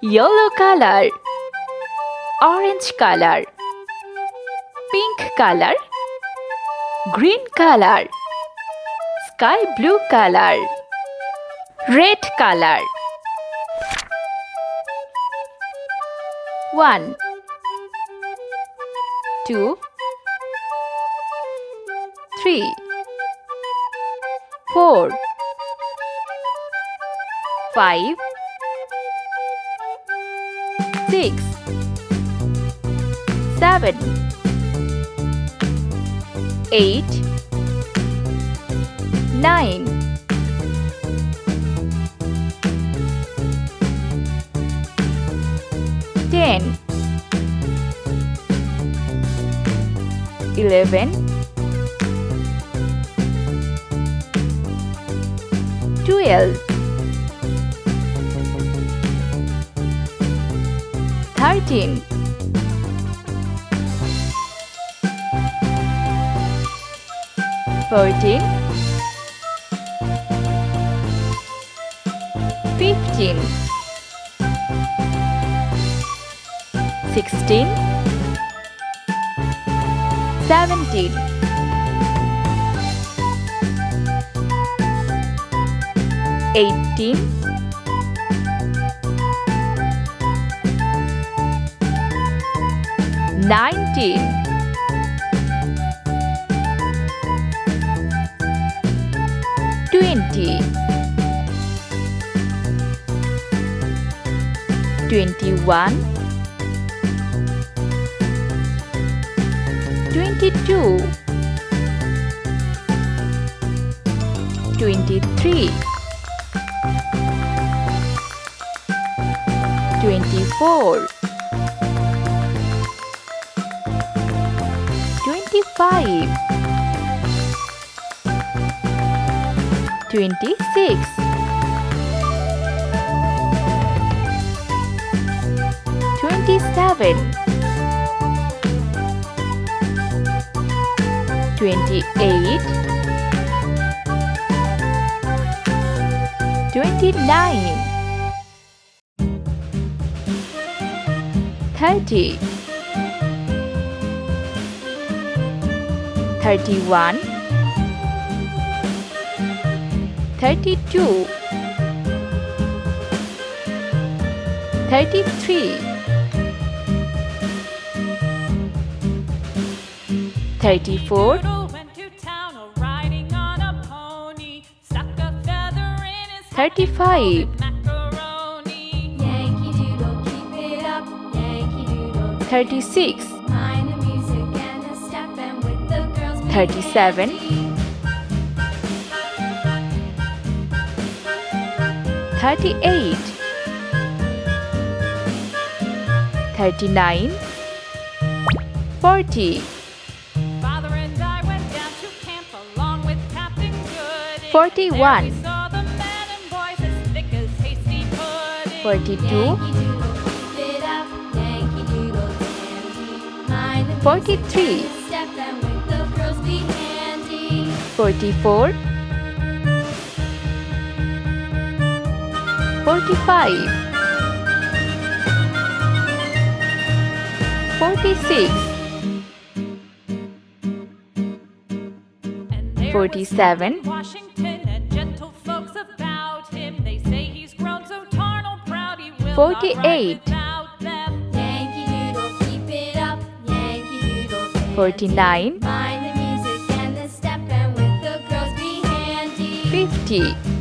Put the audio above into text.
Yellow color, orange color, pink color, green color, sky blue color, red color. 1 2 3 4 5 6 7 8 9 10 11 12 13 14 15 16 17 18 19 20 21 22 23 24 25 26 27 28 29 30 31 32 33 34 35 36 37 38 39 40 41 42 43 44 45 46 47 48 49 50